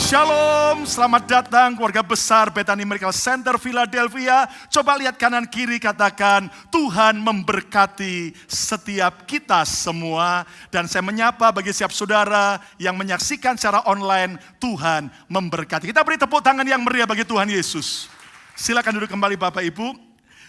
Shalom, selamat datang keluarga besar Bethany Miracle Center Philadelphia. Coba lihat kanan kiri, katakan Tuhan memberkati setiap kita semua. Dan saya menyapa bagi setiap saudara yang menyaksikan secara online, Tuhan memberkati. Kita beri tepuk tangan yang meriah bagi Tuhan Yesus. Silakan duduk kembali Bapak Ibu.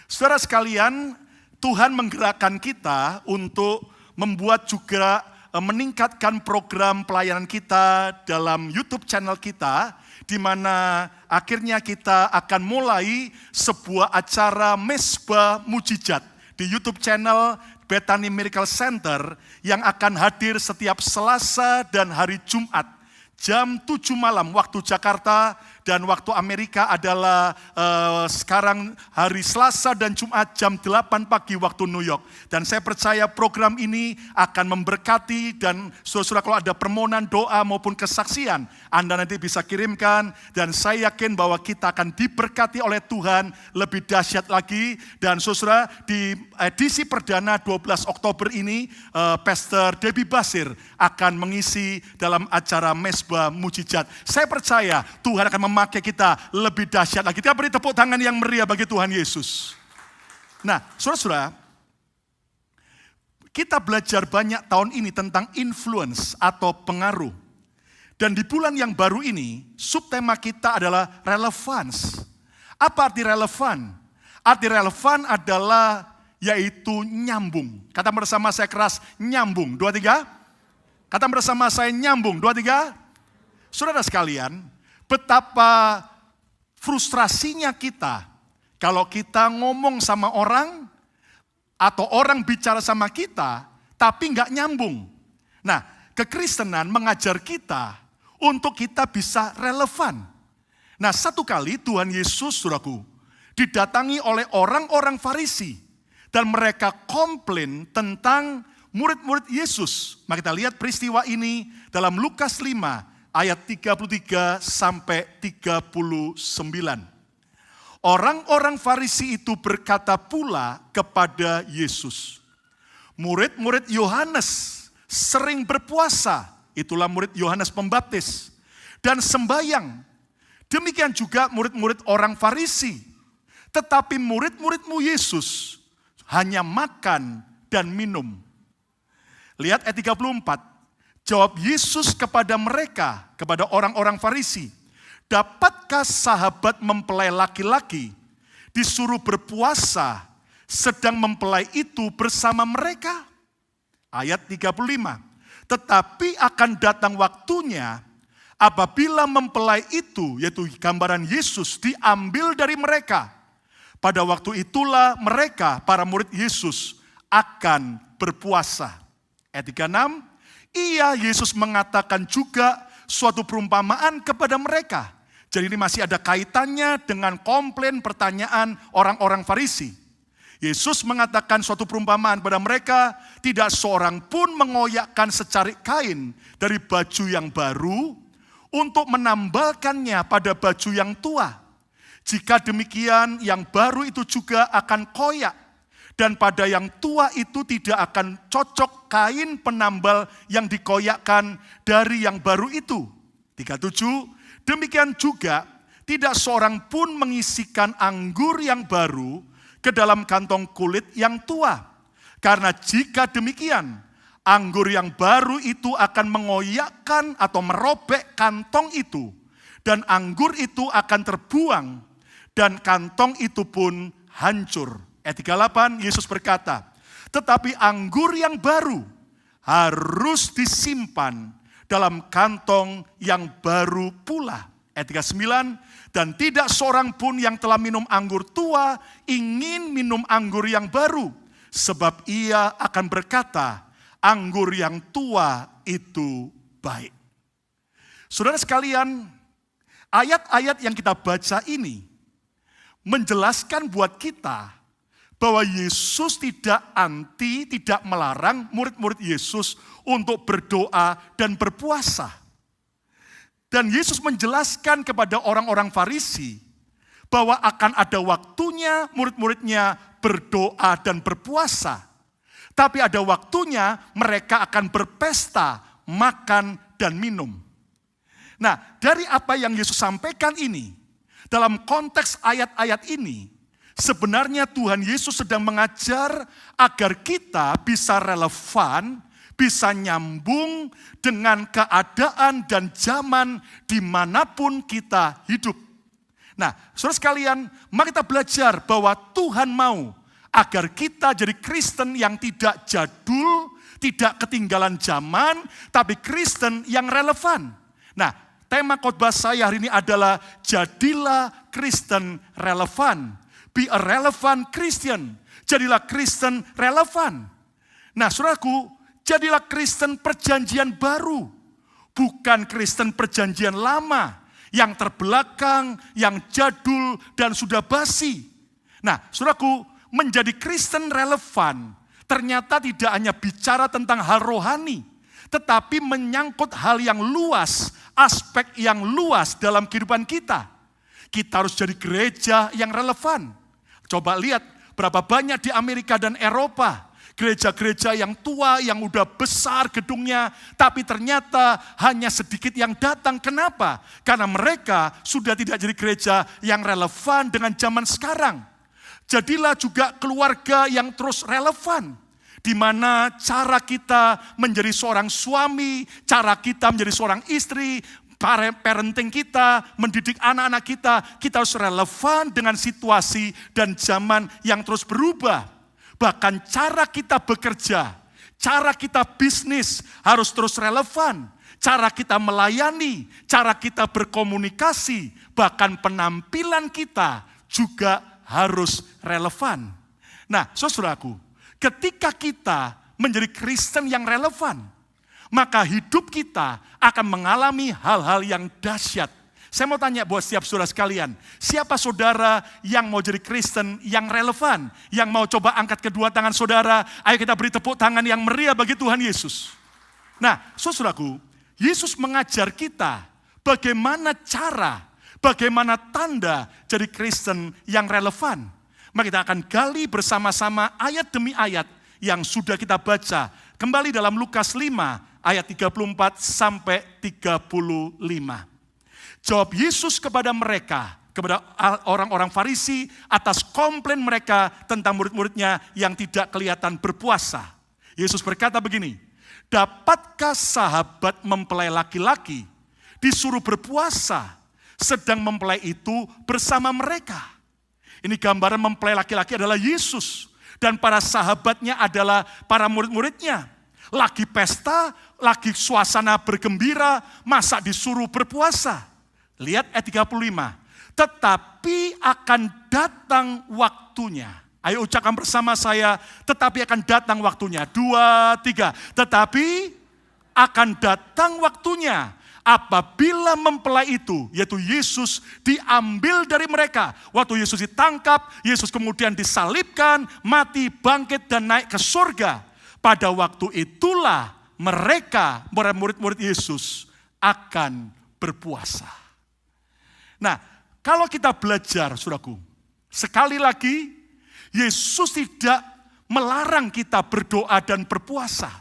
Saudara sekalian, Tuhan menggerakkan kita untuk membuat juga meningkatkan program pelayanan kita dalam YouTube channel kita, di mana akhirnya kita akan mulai sebuah acara Mesbah Mujizat di YouTube channel Bethany Miracle Center yang akan hadir setiap Selasa dan hari Jumat jam 7 malam waktu Jakarta, dan waktu Amerika adalah sekarang hari Selasa dan Jumat jam 8 pagi waktu New York. Dan saya percaya program ini akan memberkati, dan saudara-saudara kalau ada permohonan doa maupun kesaksian, Anda nanti bisa kirimkan, dan saya yakin bahwa kita akan diberkati oleh Tuhan lebih dahsyat lagi. Dan saudara, di edisi perdana 12 Oktober ini, Pastor Debbie Basir akan mengisi dalam acara Mesbah Mujizat. Saya percaya Tuhan akan memakai kita lebih dahsyat lagi. Kita beri tepuk tangan yang meriah bagi Tuhan Yesus. Nah, saudara-saudara, kita belajar banyak tahun ini tentang influence atau pengaruh. Dan di bulan yang baru ini, subtema kita adalah relevance. Apa arti relevan? Arti relevan adalah yaitu nyambung. Kata bersama saya keras, nyambung. 2, 3. Kata bersama saya nyambung. 2, 3. Saudara sekalian, betapa frustrasinya kita kalau kita ngomong sama orang atau orang bicara sama kita tapi nggak nyambung. Nah, kekristenan mengajar kita untuk kita bisa relevan. Nah, satu kali Tuhan Yesus, saudaraku, didatangi oleh orang-orang Farisi dan mereka komplain tentang murid-murid Yesus. Mari kita lihat peristiwa ini dalam Lukas 5 ayat 33 sampai 39. Orang-orang Farisi itu berkata pula kepada Yesus, murid-murid Yohanes sering berpuasa, itulah murid Yohanes Pembaptis, dan sembahyang. Demikian juga murid-murid orang Farisi. Tetapi murid-muridmu Yesus hanya makan dan minum. Lihat ayat 34. Jawab Yesus kepada mereka, kepada orang-orang Farisi, dapatkah sahabat mempelai laki-laki disuruh berpuasa sedang mempelai itu bersama mereka? Ayat 35. Tetapi akan datang waktunya apabila mempelai itu, yaitu gambaran Yesus, diambil dari mereka. Pada waktu itulah mereka, para murid Yesus, akan berpuasa. Ayat 36. Iya, Yesus mengatakan juga suatu perumpamaan kepada mereka. Jadi ini masih ada kaitannya dengan komplain pertanyaan orang-orang Farisi. Yesus mengatakan suatu perumpamaan kepada mereka, tidak seorang pun mengoyakkan secarik kain dari baju yang baru untuk menambalkannya pada baju yang tua. Jika demikian, yang baru itu juga akan koyak. Dan pada yang tua itu tidak akan cocok kain penambal yang dikoyakkan dari yang baru itu. 37, demikian juga tidak seorang pun mengisikan anggur yang baru ke dalam kantong kulit yang tua. Karena jika demikian, anggur yang baru itu akan mengoyakkan atau merobek kantong itu. Dan anggur itu akan terbuang dan kantong itu pun hancur. Ayat 38, Yesus berkata, tetapi anggur yang baru harus disimpan dalam kantong yang baru pula. Ayat 39, dan tidak seorang pun yang telah minum anggur tua ingin minum anggur yang baru, sebab ia akan berkata, anggur yang tua itu baik. Saudara sekalian, ayat-ayat yang kita baca ini menjelaskan buat kita bahwa Yesus tidak melarang murid-murid Yesus untuk berdoa dan berpuasa. Dan Yesus menjelaskan kepada orang-orang Farisi bahwa akan ada waktunya murid-muridnya berdoa dan berpuasa. Tapi ada waktunya mereka akan berpesta, makan dan minum. Nah, dari apa yang Yesus sampaikan ini, dalam konteks ayat-ayat ini, sebenarnya Tuhan Yesus sedang mengajar agar kita bisa relevan, bisa nyambung dengan keadaan dan zaman dimanapun kita hidup. Nah, saudara sekalian, mari kita belajar bahwa Tuhan mau agar kita jadi Kristen yang tidak jadul, tidak ketinggalan zaman, tapi Kristen yang relevan. Nah, tema khotbah saya hari ini adalah jadilah Kristen relevan. Be a relevant Christian. Jadilah Kristen relevan. Nah, saudaraku, jadilah Kristen perjanjian baru. Bukan Kristen perjanjian lama. Yang terbelakang, yang jadul, dan sudah basi. Nah, saudaraku, menjadi Kristen relevan ternyata tidak hanya bicara tentang hal rohani, tetapi menyangkut hal yang luas, aspek yang luas dalam kehidupan kita. Kita harus jadi gereja yang relevan. Coba lihat berapa banyak di Amerika dan Eropa, gereja-gereja yang tua, yang udah besar gedungnya, tapi ternyata hanya sedikit yang datang. Kenapa? Karena mereka sudah tidak jadi gereja yang relevan dengan zaman sekarang. Jadilah juga keluarga yang terus relevan, di mana cara kita menjadi seorang suami, cara kita menjadi seorang istri, parenting kita, mendidik anak-anak kita harus relevan dengan situasi dan zaman yang terus berubah. Bahkan cara kita bekerja, cara kita bisnis harus terus relevan. Cara kita melayani, cara kita berkomunikasi, bahkan penampilan kita juga harus relevan. Nah, saudaraku, ketika kita menjadi Kristen yang relevan, maka hidup kita akan mengalami hal-hal yang dahsyat. Saya mau tanya buat setiap saudara sekalian, siapa saudara yang mau jadi Kristen yang relevan? Yang mau coba angkat kedua tangan saudara, ayo kita beri tepuk tangan yang meriah bagi Tuhan Yesus. Nah, saudaraku, Yesus mengajar kita bagaimana cara, bagaimana tanda jadi Kristen yang relevan. Mari kita akan gali bersama-sama ayat demi ayat yang sudah kita baca. Kembali dalam Lukas 5 ayat 34 sampai 35. Jawab Yesus kepada mereka, kepada orang-orang Farisi atas komplain mereka tentang murid-muridnya yang tidak kelihatan berpuasa. Yesus berkata begini, dapatkah sahabat mempelai laki-laki disuruh berpuasa sedang mempelai itu bersama mereka? Ini gambaran mempelai laki-laki adalah Yesus dan para sahabatnya adalah para murid-muridnya. Lagi pesta, lagi suasana bergembira, masa disuruh berpuasa? Lihat ayat 35. Tetapi akan datang waktunya. Ayo ucapkan bersama saya, tetapi akan datang waktunya. 2, 3. Tetapi akan datang waktunya apabila mempelai itu, yaitu Yesus, diambil dari mereka. Waktu Yesus ditangkap, Yesus kemudian disalibkan, mati, bangkit, dan naik ke surga. Pada waktu itulah mereka, murid-murid Yesus, akan berpuasa. Nah, kalau kita belajar, saudaraku, sekali lagi, Yesus tidak melarang kita berdoa dan berpuasa.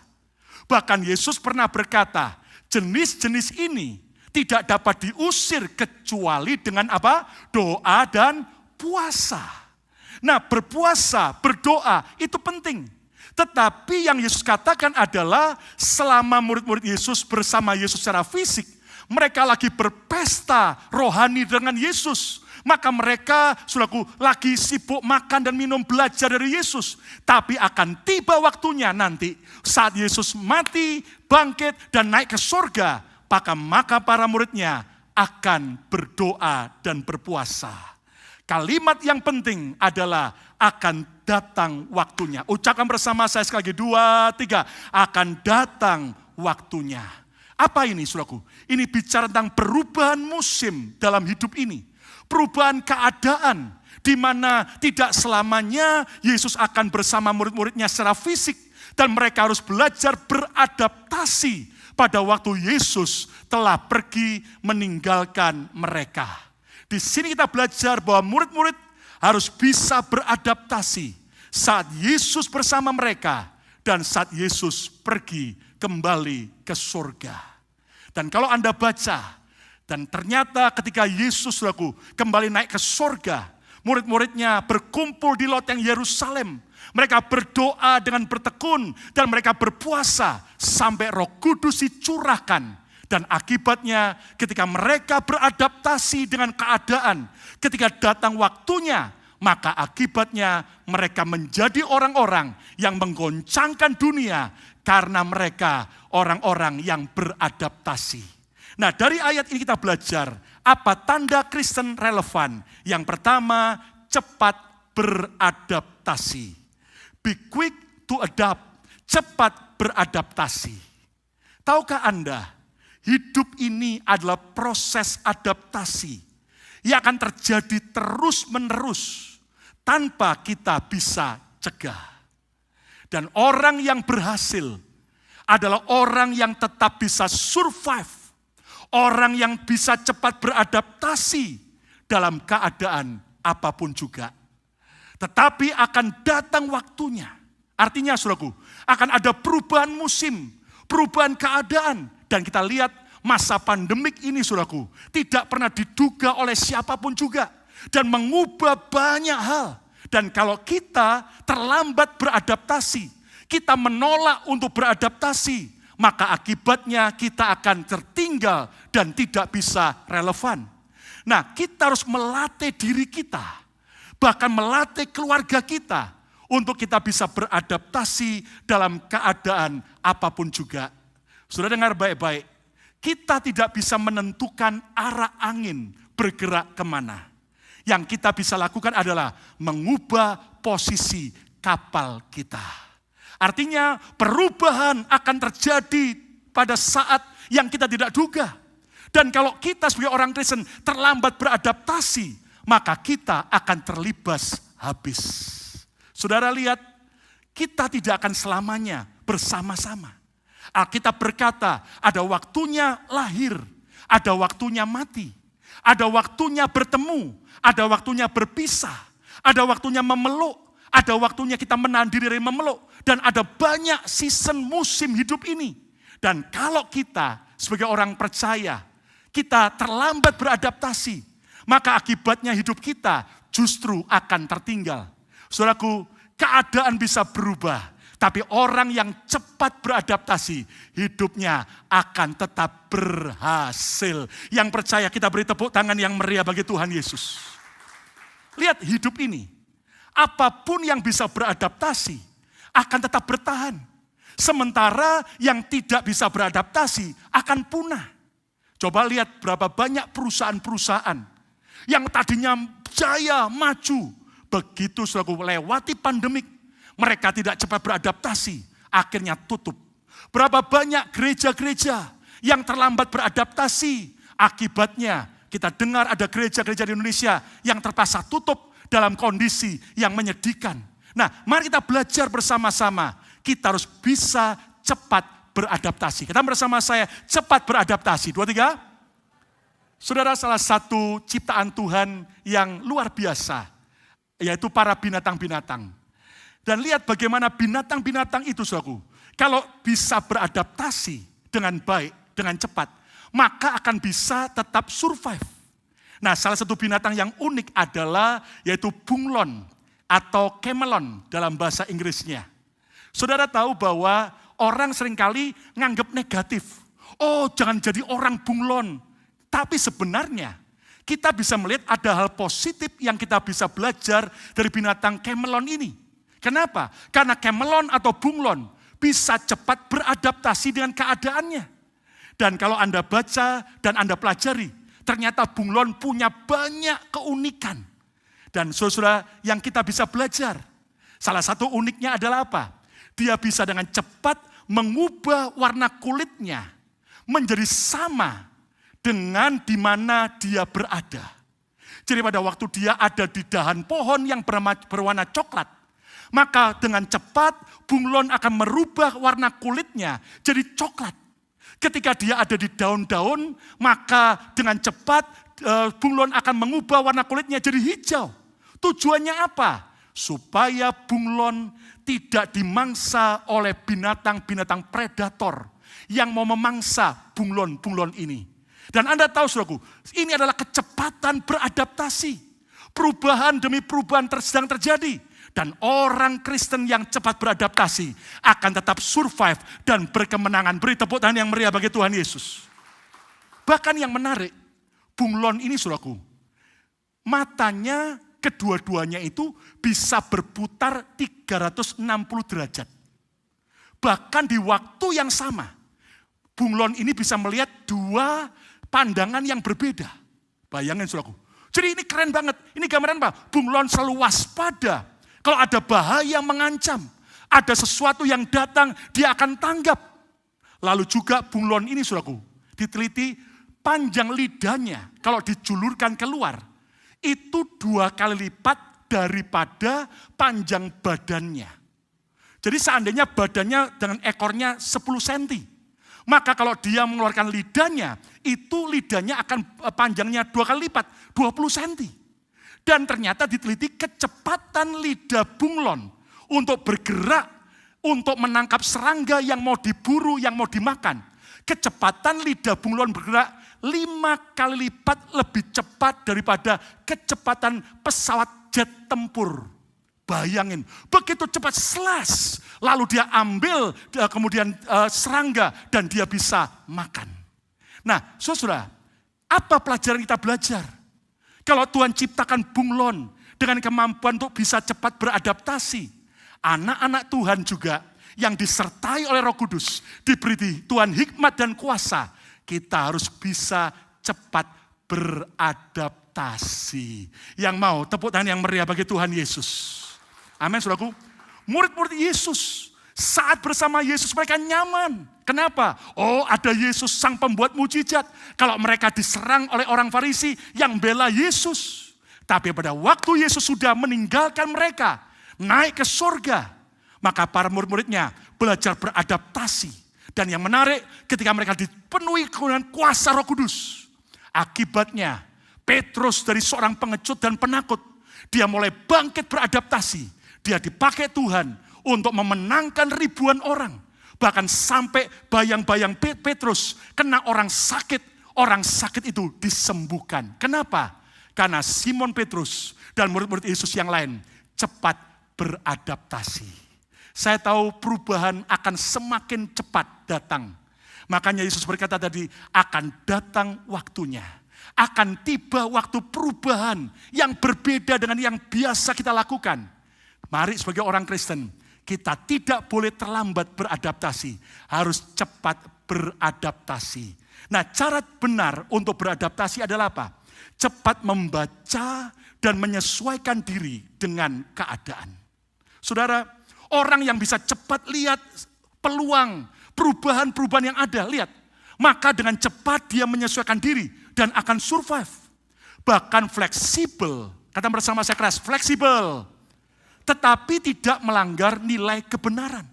Bahkan Yesus pernah berkata, jenis-jenis ini tidak dapat diusir kecuali dengan apa? Doa dan puasa. Nah, berpuasa, berdoa, itu penting. Tetapi yang Yesus katakan adalah selama murid-murid Yesus bersama Yesus secara fisik, mereka lagi berpesta rohani dengan Yesus. Maka mereka, saudaraku, lagi sibuk makan dan minum belajar dari Yesus. Tapi akan tiba waktunya nanti saat Yesus mati, bangkit, dan naik ke surga. Maka para muridnya akan berdoa dan berpuasa. Kalimat yang penting adalah akan datang waktunya. Ucapkan bersama saya sekali lagi, 2, 3. Akan datang waktunya. Apa ini, saudaraku? Ini bicara tentang perubahan musim dalam hidup ini. Perubahan keadaan, di mana tidak selamanya Yesus akan bersama murid-muridnya secara fisik. Dan mereka harus belajar beradaptasi pada waktu Yesus telah pergi meninggalkan mereka. Di sini kita belajar bahwa murid-murid harus bisa beradaptasi saat Yesus bersama mereka dan saat Yesus pergi kembali ke surga. Dan kalau Anda baca Dan ternyata ketika Yesus, saudaraku, kembali naik ke sorga, murid-muridnya berkumpul di loteng Yerusalem. Mereka berdoa dengan bertekun dan mereka berpuasa sampai Roh Kudus dicurahkan. Dan akibatnya ketika mereka beradaptasi dengan keadaan, ketika datang waktunya, maka akibatnya mereka menjadi orang-orang yang menggoncangkan dunia karena mereka orang-orang yang beradaptasi. Nah, dari ayat ini kita belajar apa tanda Kristen relevan. Yang pertama, cepat beradaptasi. Be quick to adapt, cepat beradaptasi. Tahukah Anda, hidup ini adalah proses adaptasi yang akan terjadi terus-menerus tanpa kita bisa cegah. Dan orang yang berhasil adalah orang yang tetap bisa survive. Orang yang bisa cepat beradaptasi dalam keadaan apapun juga. Tetapi akan datang waktunya. Artinya, saudaraku, akan ada perubahan musim, perubahan keadaan. Dan kita lihat masa pandemik ini, saudaraku, tidak pernah diduga oleh siapapun juga. Dan mengubah banyak hal. Dan kalau kita terlambat beradaptasi, kita menolak untuk beradaptasi, maka akibatnya kita akan tertinggal dan tidak bisa relevan. Nah, kita harus melatih diri kita, bahkan melatih keluarga kita, untuk kita bisa beradaptasi dalam keadaan apapun juga. Sudah dengar baik-baik, kita tidak bisa menentukan arah angin bergerak kemana. Yang kita bisa lakukan adalah mengubah posisi kapal kita. Artinya perubahan akan terjadi pada saat yang kita tidak duga. Dan kalau kita sebagai orang Kristen terlambat beradaptasi, maka kita akan terlibas habis. Saudara lihat, kita tidak akan selamanya bersama-sama. Alkitab berkata, ada waktunya lahir, ada waktunya mati, ada waktunya bertemu, ada waktunya berpisah, ada waktunya memeluk, ada waktunya kita menahan diri dari memeluk. Dan ada banyak season musim hidup ini. Dan kalau kita sebagai orang percaya, kita terlambat beradaptasi, maka akibatnya hidup kita justru akan tertinggal. Saudaraku, keadaan bisa berubah, tapi orang yang cepat beradaptasi, hidupnya akan tetap berhasil. Yang percaya, kita beri tepuk tangan yang meriah bagi Tuhan Yesus. Lihat hidup ini, apapun yang bisa beradaptasi akan tetap bertahan. Sementara yang tidak bisa beradaptasi akan punah. Coba lihat berapa banyak perusahaan-perusahaan yang tadinya jaya, maju. Begitu selalu lewati pandemik, mereka tidak cepat beradaptasi, akhirnya tutup. Berapa banyak gereja-gereja yang terlambat beradaptasi, akibatnya kita dengar ada gereja-gereja di Indonesia yang terpaksa tutup dalam kondisi yang menyedihkan. Nah, mari kita belajar bersama-sama. Kita harus bisa cepat beradaptasi. Kita bersama saya, cepat beradaptasi. 2, 3. Saudara, salah satu ciptaan Tuhan yang luar biasa, yaitu para binatang-binatang. Dan lihat bagaimana binatang-binatang itu, saudaraku. Kalau bisa beradaptasi dengan baik, dengan cepat, maka akan bisa tetap survive. Nah, salah satu binatang yang unik adalah yaitu bunglon atau camelon dalam bahasa Inggrisnya. Saudara tahu bahwa orang seringkali nganggap negatif. Oh, jangan jadi orang bunglon. Tapi sebenarnya kita bisa melihat ada hal positif yang kita bisa belajar dari binatang camelon ini. Kenapa? Karena camelon atau bunglon bisa cepat beradaptasi dengan keadaannya. Dan kalau Anda baca dan Anda pelajari, ternyata bunglon punya banyak keunikan. Dan saudara yang kita bisa belajar, salah satu uniknya adalah apa? Dia bisa dengan cepat mengubah warna kulitnya menjadi sama dengan di mana dia berada. Jadi pada waktu dia ada di dahan pohon yang berwarna coklat, maka dengan cepat bunglon akan merubah warna kulitnya jadi coklat. Ketika dia ada di daun-daun, maka dengan cepat bunglon akan mengubah warna kulitnya jadi hijau. Tujuannya apa? Supaya bunglon tidak dimangsa oleh binatang-binatang predator yang mau memangsa bunglon-bunglon ini. Dan Anda tahu saudaraku, ini adalah kecepatan beradaptasi. Perubahan demi perubahan sedang terjadi. Dan orang Kristen yang cepat beradaptasi akan tetap survive dan berkemenangan. Beri tepuk tangan yang meriah bagi Tuhan Yesus. Bahkan yang menarik, bunglon ini saudaraku, matanya kedua-duanya itu bisa berputar 360 derajat. Bahkan di waktu yang sama, bunglon ini bisa melihat dua pandangan yang berbeda. Bayangin saudaraku. Jadi ini keren banget. Ini gambaran apa? Bunglon selalu waspada. Kalau ada bahaya mengancam, ada sesuatu yang datang, dia akan tanggap. Lalu juga bunglon ini saudaraku, diteliti panjang lidahnya kalau dijulurkan keluar, itu 2 kali lipat daripada panjang badannya. Jadi seandainya badannya dengan ekornya 10 cm. Maka kalau dia mengeluarkan lidahnya, itu lidahnya akan panjangnya 2 kali lipat, 20 cm. Dan ternyata diteliti kecepatan lidah bunglon untuk bergerak, untuk menangkap serangga yang mau diburu, yang mau dimakan. Kecepatan lidah bunglon bergerak 5 kali lipat lebih cepat daripada kecepatan pesawat jet tempur. Bayangin, begitu cepat slash, lalu dia ambil kemudian serangga dan dia bisa makan. Nah, saudara, apa pelajaran kita belajar? Kalau Tuhan ciptakan bunglon dengan kemampuan untuk bisa cepat beradaptasi, anak-anak Tuhan juga yang disertai oleh Roh Kudus, diberi Tuhan hikmat dan kuasa, kita harus bisa cepat beradaptasi. Yang mau tepuk tangan yang meriah bagi Tuhan Yesus. Amin, saudaraku. Murid-murid Yesus, saat bersama Yesus mereka nyaman. Kenapa? Oh, ada Yesus sang pembuat mujizat. Kalau mereka diserang oleh orang Farisi yang bela Yesus. Tapi pada waktu Yesus sudah meninggalkan mereka, naik ke surga, maka para murid-muridnya belajar beradaptasi. Dan yang menarik, ketika mereka dipenuhi dengan kuasa Roh Kudus, akibatnya Petrus dari seorang pengecut dan penakut, dia mulai bangkit beradaptasi. Dia dipakai Tuhan untuk memenangkan ribuan orang. Bahkan sampai bayang-bayang Petrus kena orang sakit itu disembuhkan. Kenapa? Karena Simon Petrus dan murid-murid Yesus yang lain cepat beradaptasi. Saya tahu perubahan akan semakin cepat datang. Makanya Yesus berkata tadi, akan datang waktunya. Akan tiba waktu perubahan yang berbeda dengan yang biasa kita lakukan. Mari sebagai orang Kristen, kita tidak boleh terlambat beradaptasi. Harus cepat beradaptasi. Nah, cara benar untuk beradaptasi adalah apa? Cepat membaca dan menyesuaikan diri dengan keadaan. Saudara, orang yang bisa cepat lihat peluang, perubahan-perubahan yang ada, lihat. Maka dengan cepat dia menyesuaikan diri dan akan survive. Bahkan fleksibel, kata bersama saya keras, fleksibel. Tetapi tidak melanggar nilai kebenaran.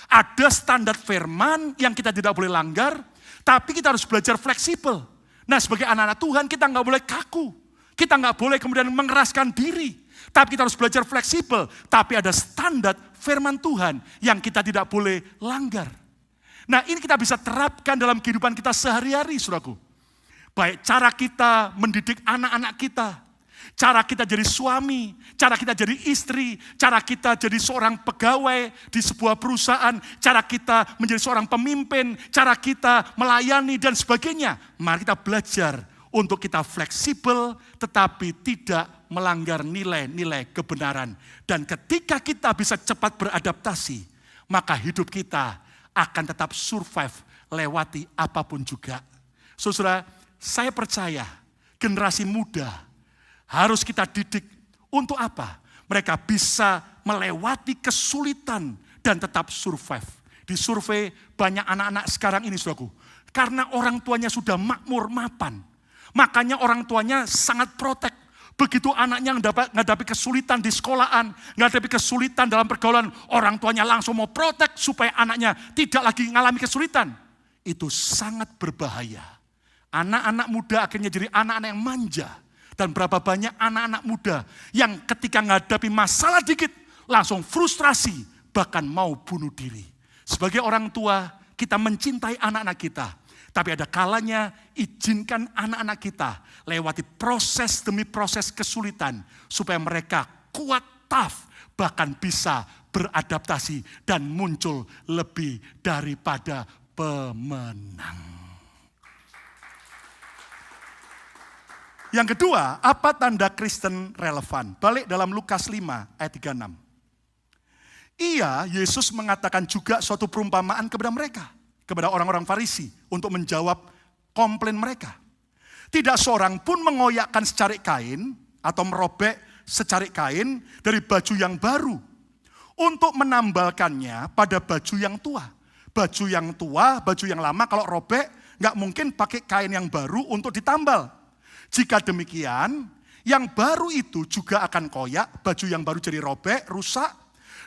Ada standar firman yang kita tidak boleh langgar, tapi kita harus belajar fleksibel. Nah, sebagai anak-anak Tuhan kita nggak boleh kaku. Kita nggak boleh kemudian mengeraskan diri. Tapi kita harus belajar fleksibel. Tapi ada standar firman Tuhan yang kita tidak boleh langgar. Nah, ini kita bisa terapkan dalam kehidupan kita sehari-hari, saudaraku. Baik cara kita mendidik anak-anak kita, cara kita jadi suami, cara kita jadi istri, cara kita jadi seorang pegawai di sebuah perusahaan, cara kita menjadi seorang pemimpin, cara kita melayani dan sebagainya. Mari kita belajar untuk kita fleksibel tetapi tidak melanggar nilai-nilai kebenaran. Dan ketika kita bisa cepat beradaptasi, maka hidup kita akan tetap survive lewati apapun juga. Saudara, saya percaya generasi muda harus kita didik untuk apa? Mereka bisa melewati kesulitan dan tetap survive. Di survei banyak anak-anak sekarang ini, saudaraku, karena orang tuanya sudah makmur, mapan. Makanya orang tuanya sangat protek. Begitu anaknya menghadapi kesulitan di sekolahan, menghadapi kesulitan dalam pergaulan, orang tuanya langsung mau protek supaya anaknya tidak lagi mengalami kesulitan. Itu sangat berbahaya. Anak-anak muda akhirnya jadi anak-anak yang manja. Dan berapa banyak anak-anak muda yang ketika menghadapi masalah dikit, langsung frustrasi, bahkan mau bunuh diri. Sebagai orang tua, kita mencintai anak-anak kita. Tapi ada kalanya izinkan anak-anak kita lewati proses demi proses kesulitan supaya mereka kuat, tough, bahkan bisa beradaptasi dan muncul lebih daripada pemenang. Yang kedua, apa tanda Kristen relevan? Balik dalam Lukas 5 ayat 36. Yesus mengatakan juga suatu perumpamaan kepada mereka, kepada orang-orang Farisi untuk menjawab komplain mereka. Tidak seorang pun mengoyakkan secarik kain atau merobek secarik kain dari baju yang baru untuk menambalkannya pada baju yang tua. Baju yang tua, baju yang lama kalau robek nggak mungkin pakai kain yang baru untuk ditambal. Jika demikian, yang baru itu juga akan koyak, baju yang baru jadi robek, rusak.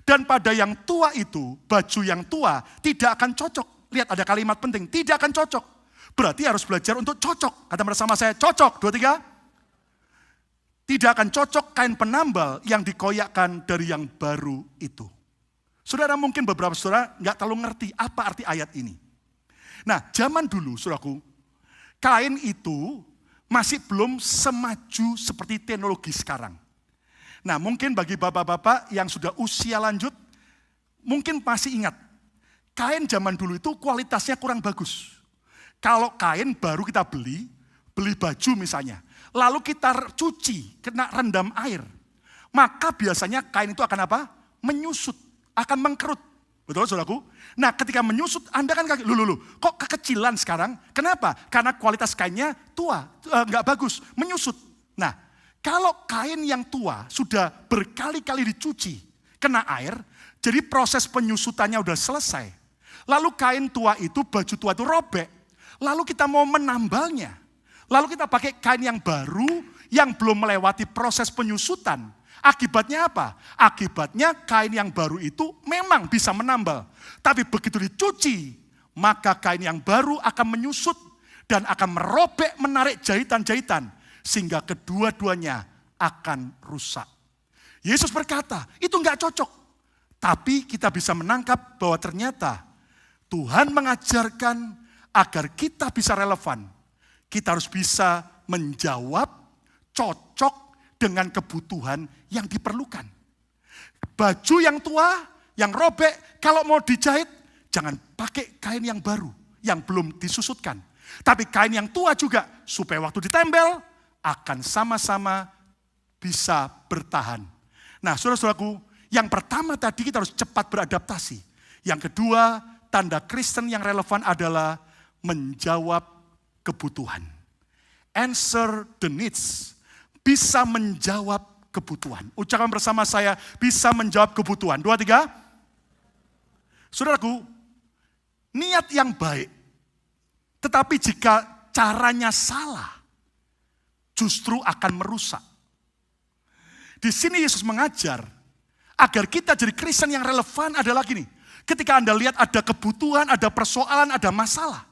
Dan pada yang tua itu, baju yang tua tidak akan cocok. Lihat ada kalimat penting, tidak akan cocok. Berarti harus belajar untuk cocok. Kata bersama saya, cocok, 2, 3. Tidak akan cocok kain penambal yang dikoyakkan dari yang baru itu. Saudara mungkin beberapa saudara nggak terlalu ngerti apa arti ayat ini. Nah, zaman dulu saudaraku, kain itu masih belum semaju seperti teknologi sekarang. Nah, mungkin bagi bapak-bapak yang sudah usia lanjut, mungkin masih ingat, kain zaman dulu itu kualitasnya kurang bagus. Kalau kain baru kita beli baju misalnya, lalu kita cuci, kena rendam air, maka biasanya kain itu akan apa? Menyusut, akan mengkerut. Betul saudaraku? Nah ketika menyusut, Anda kan kaget, kok kekecilan sekarang? Kenapa? Karena kualitas kainnya tua, nggak bagus, menyusut. Nah kalau kain yang tua sudah berkali-kali dicuci, kena air, jadi proses penyusutannya udah selesai. Lalu kain tua itu, baju tua itu robek, lalu kita mau menambalnya. Lalu kita pakai kain yang baru, yang belum melewati proses penyusutan. Akibatnya apa? Akibatnya kain yang baru itu memang bisa menambal. Tapi begitu dicuci, maka kain yang baru akan menyusut dan akan merobek, menarik jahitan-jahitan. Sehingga kedua-duanya akan rusak. Yesus berkata, itu enggak cocok. Tapi kita bisa menangkap bahwa ternyata Tuhan mengajarkan agar kita bisa relevan. Kita harus bisa menjawab cocok dengan kebutuhan yang diperlukan. Baju yang tua, yang robek, kalau mau dijahit, jangan pakai kain yang baru, yang belum disusutkan. Tapi kain yang tua juga, supaya waktu ditempel, akan sama-sama bisa bertahan. Nah saudara-saudaraku, yang pertama tadi kita harus cepat beradaptasi. Yang kedua, tanda Kristen yang relevan adalah menjawab kebutuhan. Answer the needs. Bisa menjawab kebutuhan. Ucapkan bersama saya, bisa menjawab kebutuhan. 2, 3. Saudaraku, niat yang baik. Tetapi jika caranya salah, justru akan merusak. Di sini Yesus mengajar, agar kita jadi Kristen yang relevan adalah gini. Ketika Anda lihat ada kebutuhan, ada persoalan, ada masalah.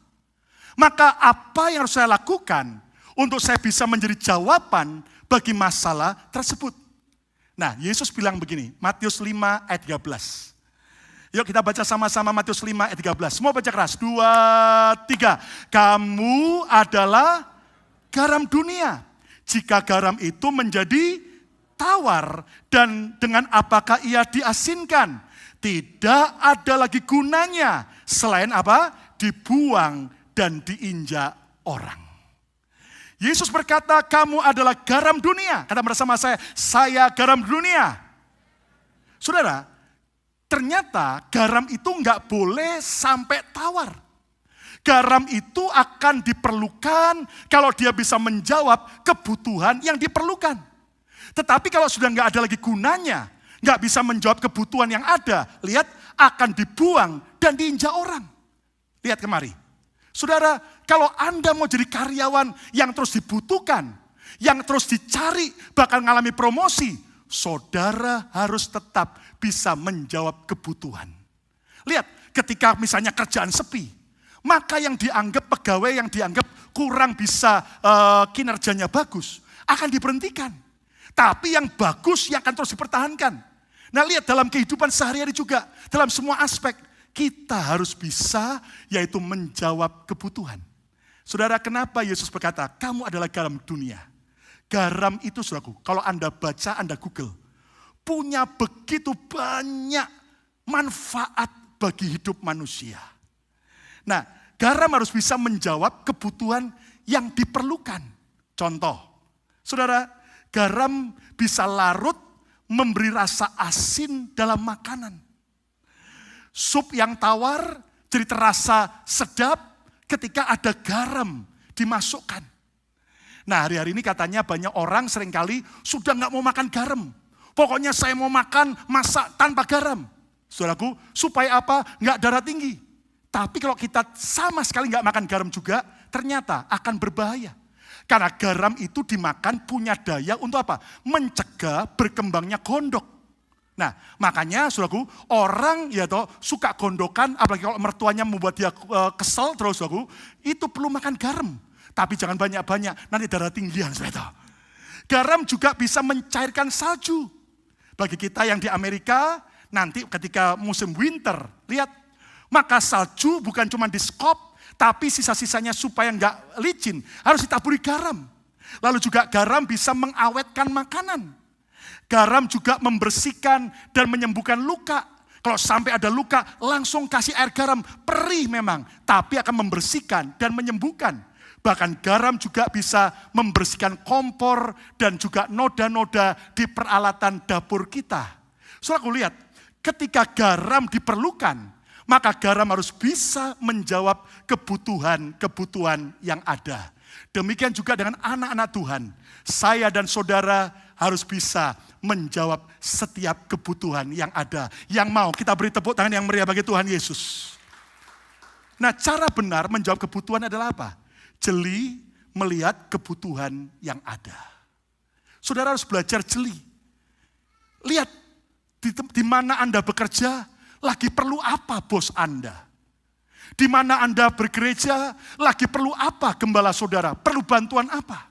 Maka apa yang harus saya lakukan untuk saya bisa menjadi jawaban bagi masalah tersebut? Nah, Yesus bilang begini, Matius 5 ayat 13. Yuk kita baca sama-sama Matius 5 ayat 13. Semua baca keras, 2, 3. Kamu adalah garam dunia. Jika garam itu menjadi tawar dan dengan apakah ia diasinkan? Tidak ada lagi gunanya selain apa? Dibuang dan diinjak orang. Yesus berkata, kamu adalah garam dunia. Kata bersama saya garam dunia. Saudara, ternyata garam itu enggak boleh sampai tawar. Garam itu akan diperlukan kalau dia bisa menjawab kebutuhan yang diperlukan. Tetapi kalau sudah enggak ada lagi gunanya, enggak bisa menjawab kebutuhan yang ada, lihat akan dibuang dan diinjak orang. Lihat kemari. Saudara, kalau Anda mau jadi karyawan yang terus dibutuhkan, yang terus dicari, bakal mengalami promosi, saudara harus tetap bisa menjawab kebutuhan. Lihat, ketika misalnya kerjaan sepi, maka yang dianggap pegawai yang dianggap kurang bisa kinerjanya bagus, akan diberhentikan. Tapi yang bagus yang akan terus dipertahankan. Nah lihat dalam kehidupan sehari-hari juga, dalam semua aspek, kita harus bisa yaitu menjawab kebutuhan. Saudara, kenapa Yesus berkata, kamu adalah garam dunia? Garam itu, saudaraku, kalau Anda baca, Anda Google, punya begitu banyak manfaat bagi hidup manusia. Nah, garam harus bisa menjawab kebutuhan yang diperlukan. Contoh, saudara, garam bisa larut memberi rasa asin dalam makanan. Sup yang tawar jadi terasa sedap ketika ada garam dimasukkan. Nah, hari-hari ini katanya banyak orang seringkali sudah nggak mau makan garam. Pokoknya saya mau makan masak tanpa garam. Saudaraku, supaya apa? Nggak darah tinggi. Tapi kalau kita sama sekali nggak makan garam juga, ternyata akan berbahaya. Karena garam itu dimakan punya daya untuk apa? Mencegah berkembangnya gondok. Nah, makanya saudaraku, orang ya toh suka gondokan, apalagi kalau mertuanya membuat dia kesel terus saudaraku, itu perlu makan garam. Tapi jangan banyak-banyak, nanti darah tinggian saudara. Garam juga bisa mencairkan salju. Bagi kita yang di Amerika, nanti ketika musim winter, lihat, maka salju bukan cuma di skop, tapi sisa-sisanya supaya nggak licin, harus ditaburi garam. Lalu juga garam bisa mengawetkan makanan. Garam juga membersihkan dan menyembuhkan luka. Kalau sampai ada luka, langsung kasih air garam, perih memang, tapi akan membersihkan dan menyembuhkan. Bahkan garam juga bisa membersihkan kompor dan juga noda-noda di peralatan dapur kita. Saudara, aku lihat, ketika garam diperlukan, maka garam harus bisa menjawab kebutuhan-kebutuhan yang ada. Demikian juga dengan anak-anak Tuhan. Saya dan saudara harus bisa menjawab setiap kebutuhan yang ada. Yang mau kita beri tepuk tangan yang meriah bagi Tuhan Yesus. Nah, cara benar menjawab kebutuhan adalah apa? Jeli melihat kebutuhan yang ada. Saudara harus belajar jeli. Lihat di mana Anda bekerja, lagi perlu apa bos Anda? Di mana Anda bergereja, lagi perlu apa gembala saudara? Perlu bantuan apa?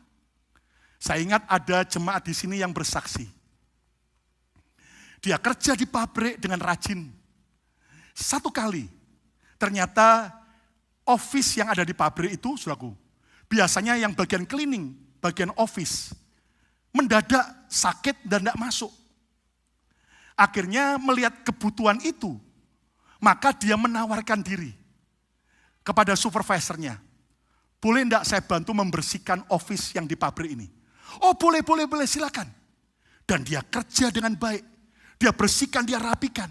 Saya ingat ada jemaat di sini yang bersaksi. Dia kerja di pabrik dengan rajin. Satu kali, ternyata office yang ada di pabrik itu, saudaraku, biasanya yang bagian cleaning, bagian office, mendadak sakit dan tidak masuk. Akhirnya melihat kebutuhan itu, maka dia menawarkan diri kepada supervisornya. Boleh enggak saya bantu membersihkan office yang di pabrik ini? Oh boleh, silakan. Dan dia kerja dengan baik. Dia bersihkan, dia rapikan.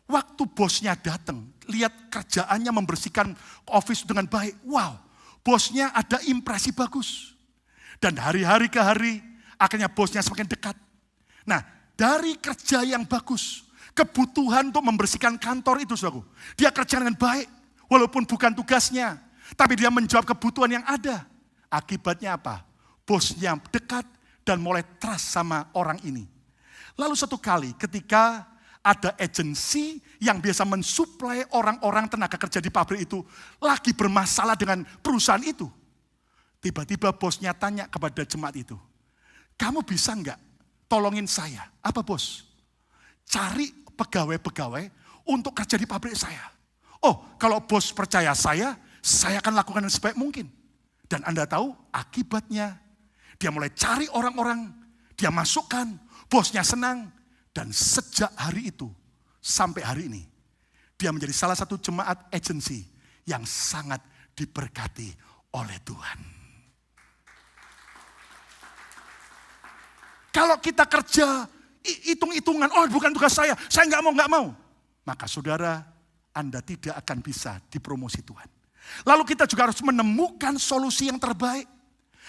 Waktu bosnya datang, lihat kerjaannya membersihkan office dengan baik. Wow, bosnya ada impresi bagus. Dan hari-hari ke hari, akhirnya bosnya semakin dekat. Nah, dari kerja yang bagus, kebutuhan untuk membersihkan kantor itu, saudaraku, dia kerja dengan baik. Walaupun bukan tugasnya, tapi dia menjawab kebutuhan yang ada. Akibatnya apa? Bosnya dekat dan mulai trust sama orang ini. Lalu satu kali ketika ada agensi yang biasa mensuplai orang-orang tenaga kerja di pabrik itu lagi bermasalah dengan perusahaan itu. Tiba-tiba bosnya tanya kepada jemaat itu, kamu bisa enggak tolongin saya? Apa bos? Cari pegawai-pegawai untuk kerja di pabrik saya. Oh, kalau bos percaya saya akan lakukan yang sebaik mungkin. Dan Anda tahu akibatnya, dia mulai cari orang-orang, dia masukkan, bosnya senang. Dan sejak hari itu sampai hari ini, dia menjadi salah satu jemaat agensi yang sangat diberkati oleh Tuhan. Kalau kita kerja, hitung-hitungan, oh bukan tugas saya nggak mau. Maka saudara, Anda tidak akan bisa dipromosi Tuhan. Lalu kita juga harus menemukan solusi yang terbaik.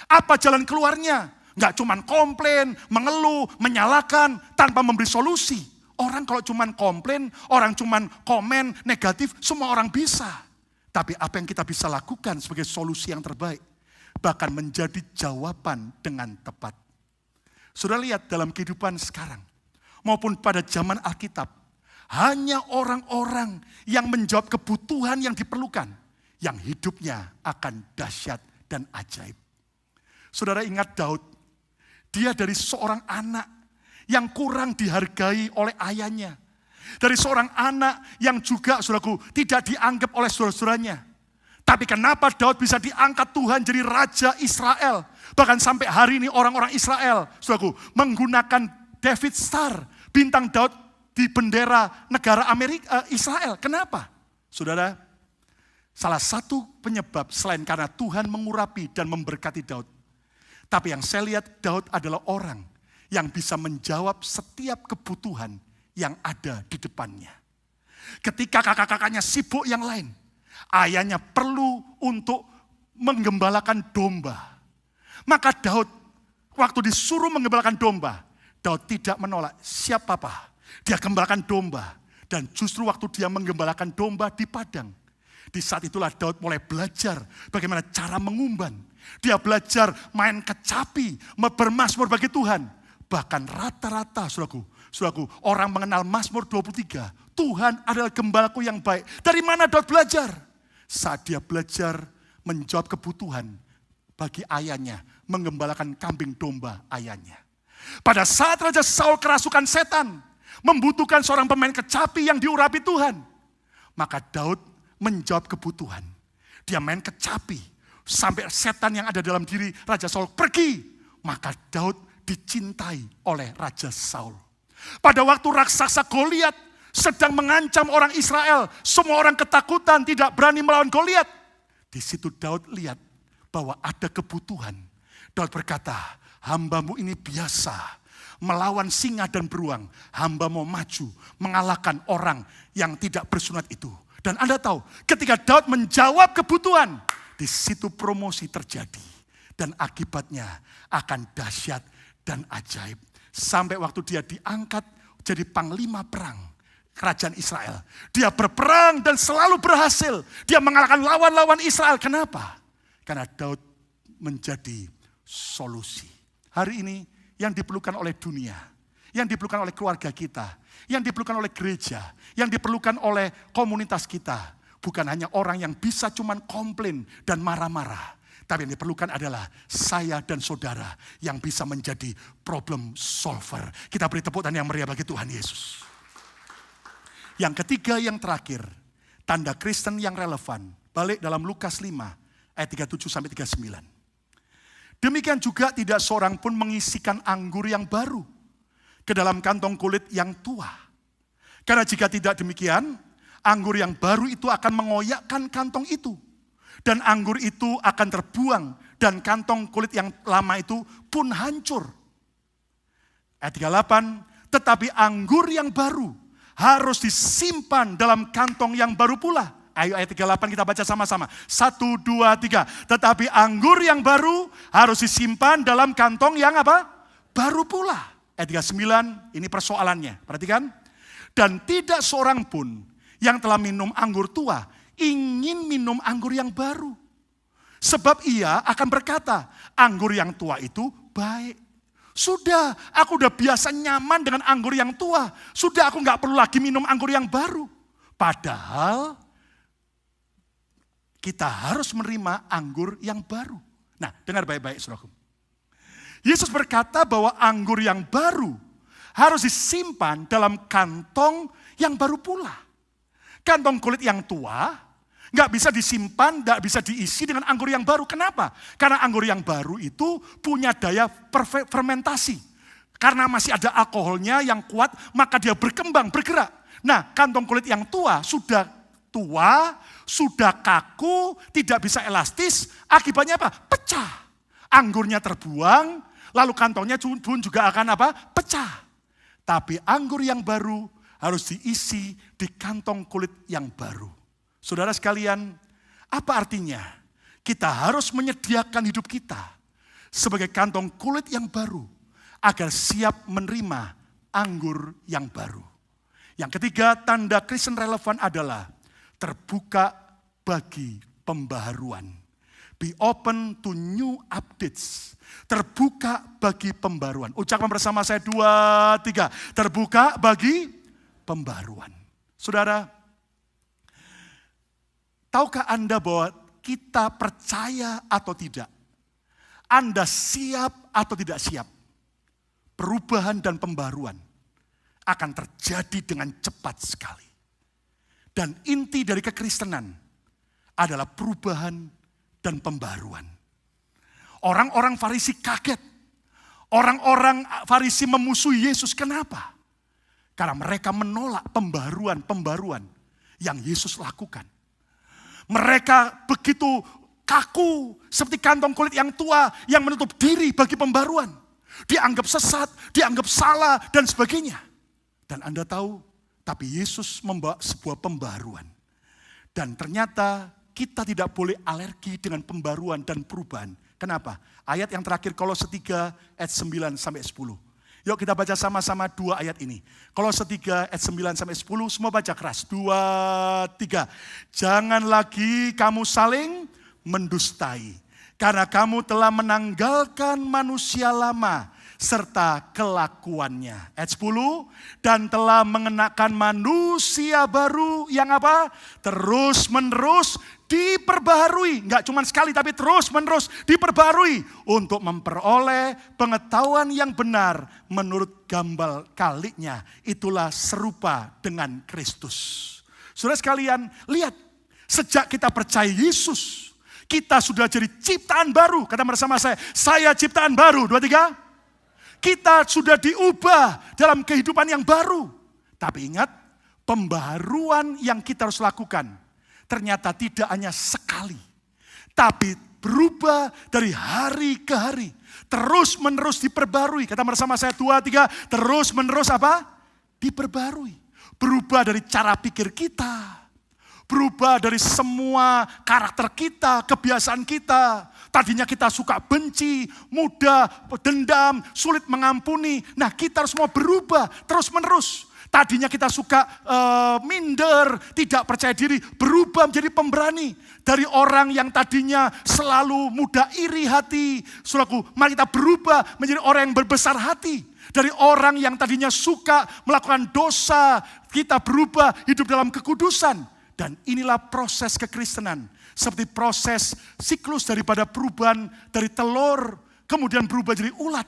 Apa jalan keluarnya? Nggak cuma komplain, mengeluh, menyalahkan, tanpa memberi solusi. Orang kalau cuma komplain, orang cuma komen negatif, semua orang bisa. Tapi apa yang kita bisa lakukan sebagai solusi yang terbaik, bahkan menjadi jawaban dengan tepat. Sudah lihat dalam kehidupan sekarang, maupun pada zaman Alkitab, hanya orang-orang yang menjawab kebutuhan yang diperlukan, yang hidupnya akan dahsyat dan ajaib. Saudara ingat Daud, dia dari seorang anak yang kurang dihargai oleh ayahnya. Dari seorang anak yang juga, saudaraku, tidak dianggap oleh saudara-saudaranya. Tapi kenapa Daud bisa diangkat Tuhan jadi Raja Israel? Bahkan sampai hari ini orang-orang Israel, saudaraku, menggunakan David Star, bintang Daud di bendera negara Amerika, Israel. Kenapa? Saudara, salah satu penyebab selain karena Tuhan mengurapi dan memberkati Daud. Tapi yang saya lihat Daud adalah orang yang bisa menjawab setiap kebutuhan yang ada di depannya. Ketika kakak-kakaknya sibuk yang lain, ayahnya perlu untuk menggembalakan domba. Maka Daud, waktu disuruh menggembalakan domba, Daud tidak menolak, siap papa. Dia gembalakan domba. Dan justru waktu dia menggembalakan domba di padang, di saat itulah Daud mulai belajar bagaimana cara mengumban. Dia belajar main kecapi, bermazmur bagi Tuhan. Bahkan rata-rata, saudaraku, orang mengenal Mazmur 23, Tuhan adalah gembalaku yang baik. Dari mana Daud belajar? Saat dia belajar menjawab kebutuhan bagi ayahnya, menggembalakan kambing domba ayahnya. Pada saat Raja Saul kerasukan setan, membutuhkan seorang pemain kecapi yang diurapi Tuhan, maka Daud menjawab kebutuhan. Dia main kecapi sampai setan yang ada dalam diri Raja Saul pergi. Maka Daud dicintai oleh Raja Saul. Pada waktu raksasa Goliat sedang mengancam orang Israel, semua orang ketakutan, tidak berani melawan Goliat. Di situ Daud lihat bahwa ada kebutuhan. Daud berkata, hambamu ini biasa melawan singa dan beruang. Hamba mau maju mengalahkan orang yang tidak bersunat itu. Dan Anda tahu, ketika Daud menjawab kebutuhan, di situ promosi terjadi. Dan akibatnya akan dahsyat dan ajaib. Sampai waktu dia diangkat jadi panglima perang kerajaan Israel. Dia berperang dan selalu berhasil. Dia mengalahkan lawan-lawan Israel. Kenapa? Karena Daud menjadi solusi. Hari ini yang diperlukan oleh dunia, yang diperlukan oleh keluarga kita, yang diperlukan oleh gereja, yang diperlukan oleh komunitas kita, bukan hanya orang yang bisa cuman komplain dan marah-marah. Tapi yang diperlukan adalah saya dan saudara yang bisa menjadi problem solver. Kita beri tepuk tangan yang meriah bagi Tuhan Yesus. Yang ketiga, yang terakhir, tanda Kristen yang relevan. Balik dalam Lukas 5 ayat 37-39. Demikian juga tidak seorang pun mengisikan anggur yang baru ke dalam kantong kulit yang tua. Karena jika tidak demikian, anggur yang baru itu akan mengoyakkan kantong itu. Dan anggur itu akan terbuang dan kantong kulit yang lama itu pun hancur. Ayat 38, tetapi anggur yang baru harus disimpan dalam kantong yang baru pula. Ayo ayat 38 kita baca sama-sama. 1, 2, 3. Tetapi anggur yang baru harus disimpan dalam kantong yang apa? Baru pula. Ayat 39, ini persoalannya. Perhatikan. Dan tidak seorang pun yang telah minum anggur tua ingin minum anggur yang baru. Sebab ia akan berkata, anggur yang tua itu baik. Sudah, aku udah biasa nyaman dengan anggur yang tua. Sudah, aku gak perlu lagi minum anggur yang baru. Padahal kita harus menerima anggur yang baru. Nah, dengar baik-baik saudaraku. Yesus berkata bahwa anggur yang baru harus disimpan dalam kantong yang baru pula. Kantong kulit yang tua nggak bisa disimpan, nggak bisa diisi dengan anggur yang baru. Kenapa? Karena anggur yang baru itu punya daya fermentasi. Karena masih ada alkoholnya yang kuat, maka dia berkembang, bergerak. Nah, kantong kulit yang tua, sudah kaku, tidak bisa elastis, akibatnya apa? Pecah. Anggurnya terbuang, lalu kantongnya pun juga akan apa? Pecah. Tapi anggur yang baru harus diisi di kantong kulit yang baru. Saudara sekalian, apa artinya? Kita harus menyediakan hidup kita sebagai kantong kulit yang baru agar siap menerima anggur yang baru. Yang ketiga, tanda Kristen relevan adalah terbuka bagi pembaharuan. Be open to new updates. Terbuka bagi pembaharuan. Ucapkan bersama saya 2, 3. Terbuka bagi pembaharuan. Saudara, tahukah Anda bahwa kita percaya atau tidak? Anda siap atau tidak siap? Perubahan dan pembaharuan akan terjadi dengan cepat sekali. Dan inti dari kekristenan adalah perubahan dan pembaruan. Orang-orang Farisi kaget. Orang-orang Farisi memusuhi Yesus. Kenapa? Karena mereka menolak pembaruan yang Yesus lakukan. Mereka begitu kaku seperti kantong kulit yang tua yang menutup diri bagi pembaruan. Dianggap sesat, dianggap salah, dan sebagainya. Dan Anda tahu, tapi Yesus membawa sebuah pembaruan. Dan ternyata kita tidak boleh alergi dengan pembaruan dan perubahan. Kenapa? Ayat yang terakhir Kolose 3 ayat 9 sampai 10. Yuk kita baca sama-sama 2 ayat ini. Kolose 3 ayat 9 sampai 10, semua baca keras. 2, 3. Jangan lagi kamu saling mendustai, karena kamu telah menanggalkan manusia lama serta kelakuannya. Ayat 10, dan telah mengenakan manusia baru yang apa? Terus menerus diperbaharui. Enggak cuma sekali tapi terus menerus diperbaharui. Untuk memperoleh pengetahuan yang benar menurut gambar kaliknya. Itulah serupa dengan Kristus. Saudara sekalian, lihat. Sejak kita percaya Yesus, kita sudah jadi ciptaan baru. Kata bersama saya ciptaan baru. 2, 3. Kita sudah diubah dalam kehidupan yang baru. Tapi ingat, pembaharuan yang kita harus lakukan ternyata tidak hanya sekali. Tapi berubah dari hari ke hari. Terus menerus diperbarui. Kata bersama saya 2, 3. Terus menerus apa? Diperbarui. Berubah dari cara pikir kita. Berubah dari semua karakter kita, kebiasaan kita. Tadinya kita suka benci, mudah, dendam, sulit mengampuni. Nah, kita harus mau berubah terus menerus. Tadinya kita suka minder, tidak percaya diri, berubah menjadi pemberani. Dari orang yang tadinya selalu mudah iri hati, saudaraku, mari kita berubah menjadi orang yang berbesar hati. Dari orang yang tadinya suka melakukan dosa, kita berubah hidup dalam kekudusan. Dan inilah proses kekristenan. Seperti proses siklus daripada perubahan dari telur, kemudian berubah jadi ulat.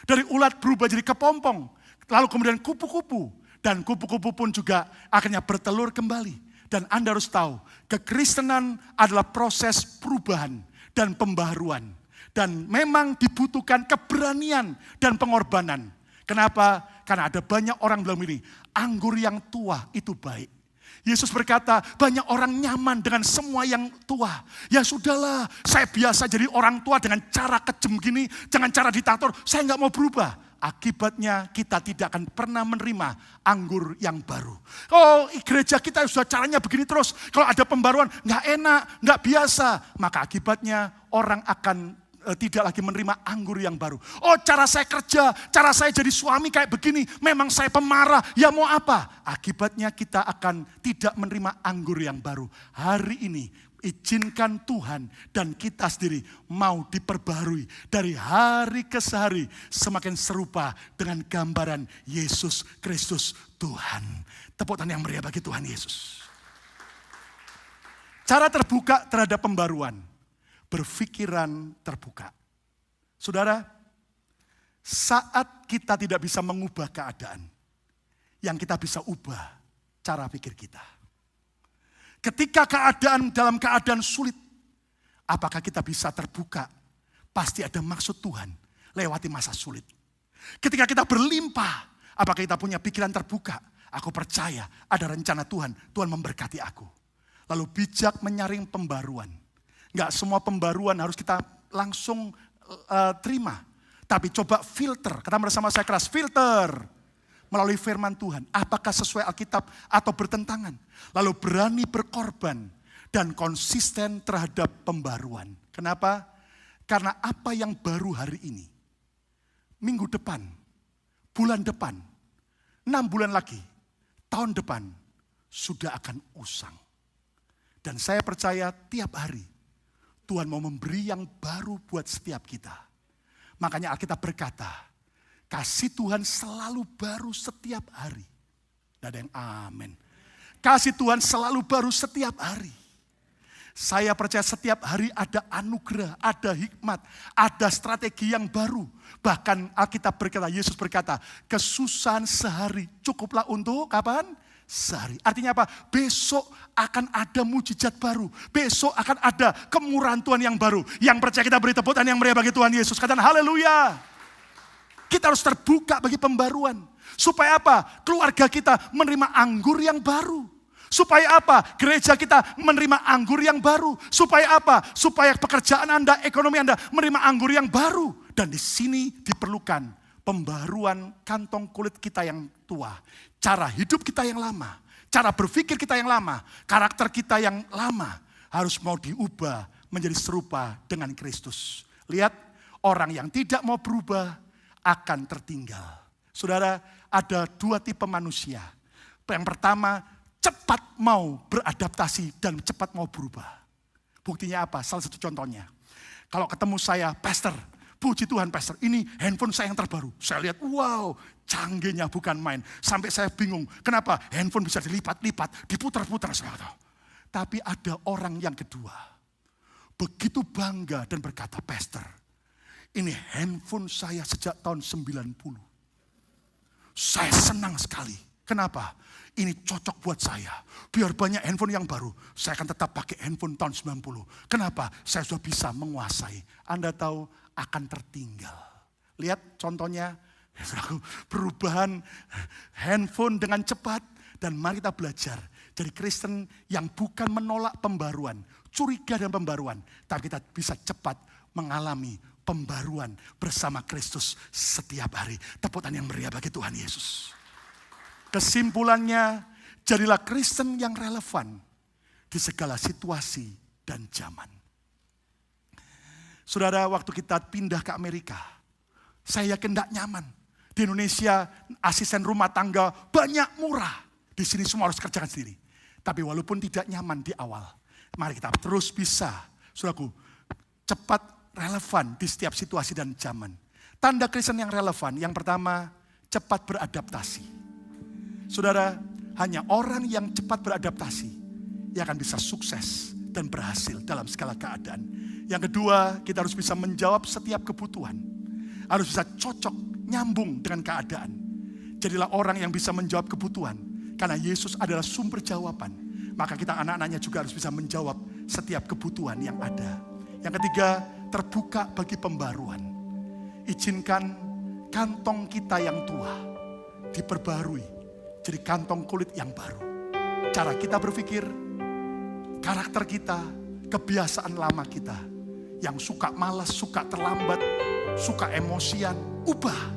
Dari ulat berubah jadi kepompong. Lalu kemudian kupu-kupu. Dan kupu-kupu pun juga akhirnya bertelur kembali. Dan Anda harus tahu, kekristenan adalah proses perubahan dan pembaharuan. Dan memang dibutuhkan keberanian dan pengorbanan. Kenapa? Karena ada banyak orang bilang ini, anggur yang tua itu baik. Yesus berkata, banyak orang nyaman dengan semua yang tua. Ya sudahlah, saya biasa jadi orang tua dengan cara kejem gini, dengan cara diktator, saya nggak mau berubah. Akibatnya kita tidak akan pernah menerima anggur yang baru. Oh, gereja kita sudah caranya begini terus. Kalau ada pembaruan, nggak enak, nggak biasa. Maka akibatnya orang akan tidak lagi menerima anggur yang baru. Oh, cara saya kerja, cara saya jadi suami kayak begini, memang saya pemarah, ya mau apa? Akibatnya kita akan tidak menerima anggur yang baru. Hari ini, izinkan Tuhan dan kita sendiri mau diperbarui dari hari ke hari semakin serupa dengan gambaran Yesus Kristus Tuhan. Tepuk tangan yang meriah bagi Tuhan Yesus. Cara terbuka terhadap pembaruan. Berpikiran terbuka. Saudara, saat kita tidak bisa mengubah keadaan, yang kita bisa ubah cara pikir kita. Ketika dalam keadaan sulit, apakah kita bisa terbuka? Pasti ada maksud Tuhan lewati masa sulit. Ketika kita berlimpah, apakah kita punya pikiran terbuka? Aku percaya ada rencana Tuhan, Tuhan memberkati aku. Lalu bijak menyaring pembaruan. Enggak semua pembaruan harus kita langsung terima. Tapi coba filter, kata bersama saya keras, filter. Melalui firman Tuhan, apakah sesuai Alkitab atau bertentangan. Lalu berani berkorban dan konsisten terhadap pembaruan. Kenapa? Karena apa yang baru hari ini, minggu depan, bulan depan, 6 bulan lagi, tahun depan, sudah akan usang. Dan saya percaya tiap hari, Tuhan mau memberi yang baru buat setiap kita. Makanya Alkitab berkata, kasih Tuhan selalu baru setiap hari. Tidak ada yang amin. Kasih Tuhan selalu baru setiap hari. Saya percaya setiap hari ada anugerah, ada hikmat, ada strategi yang baru. Bahkan Alkitab berkata, Yesus berkata, kesusahan sehari cukuplah untuk kapan? sehari. Artinya apa? Besok akan ada mujizat baru. Besok akan ada kemurahan Tuhan yang baru. Yang percaya kita beri tepuk tangan yang meriah bagi Tuhan Yesus. Katakan haleluya. Kita harus terbuka bagi pembaruan. Supaya apa? Keluarga kita menerima anggur yang baru. Supaya apa? Gereja kita menerima anggur yang baru. Supaya apa? Supaya pekerjaan Anda, ekonomi Anda menerima anggur yang baru. Dan di sini diperlukan pembaruan kantong kulit kita yang tua. Cara hidup kita yang lama. Cara berpikir kita yang lama. Karakter kita yang lama. Harus mau diubah menjadi serupa dengan Kristus. Lihat, orang yang tidak mau berubah akan tertinggal. Saudara, ada dua tipe manusia. Yang pertama, cepat mau beradaptasi dan cepat mau berubah. Buktinya apa? Salah satu contohnya. Kalau ketemu saya, pastor, puji Tuhan pastor, ini handphone saya yang terbaru. Saya lihat, wow, canggihnya bukan main. Sampai saya bingung, kenapa handphone bisa dilipat-lipat, diputar-putar. Tapi ada orang yang kedua, begitu bangga dan berkata, pastor, ini handphone saya sejak tahun 90. Saya senang sekali. Kenapa? Ini cocok buat saya. Biar banyak handphone yang baru, saya akan tetap pakai handphone tahun 90. Kenapa? Saya sudah bisa menguasai. Anda tahu akan tertinggal. Lihat contohnya, perubahan handphone dengan cepat. Dan mari kita belajar dari Kristen yang bukan menolak pembaruan, curiga dan pembaruan. Tapi kita bisa cepat mengalami pembaruan bersama Kristus setiap hari. Tepuk tangan yang meriah bagi Tuhan Yesus. Kesimpulannya, jadilah Kristen yang relevan di segala situasi dan zaman. Saudara, waktu kita pindah ke Amerika, saya yakin tidak nyaman. Di Indonesia, asisten rumah tangga banyak murah. Di sini semua harus kerjakan sendiri. Tapi walaupun tidak nyaman di awal, mari kita terus bisa, saudaraku, cepat relevan di setiap situasi dan zaman. Tanda Kristen yang relevan, yang pertama, cepat beradaptasi. Saudara, hanya orang yang cepat beradaptasi yang akan bisa sukses dan berhasil dalam segala keadaan. Yang kedua, kita harus bisa menjawab setiap kebutuhan. Harus bisa cocok, nyambung dengan keadaan. Jadilah orang yang bisa menjawab kebutuhan. Karena Yesus adalah sumber jawaban. Maka kita anak-anaknya juga harus bisa menjawab setiap kebutuhan yang ada. Yang ketiga, terbuka bagi pembaruan. Izinkan kantong kita yang tua diperbarui. Jadi kantong kulit yang baru. Cara kita berpikir, karakter kita, kebiasaan lama kita. Yang suka malas, suka terlambat, suka emosian, ubah.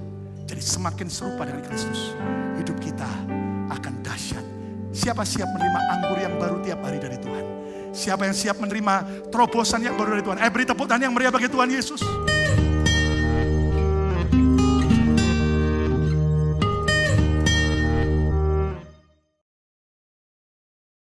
Jadi semakin serupa dengan Kristus. Hidup kita akan dahsyat. Siapa siap menerima anggur yang baru tiap hari dari Tuhan? Siapa yang siap menerima terobosan yang baru dari Tuhan? Beri tepuk tangan yang meriah bagi Tuhan Yesus.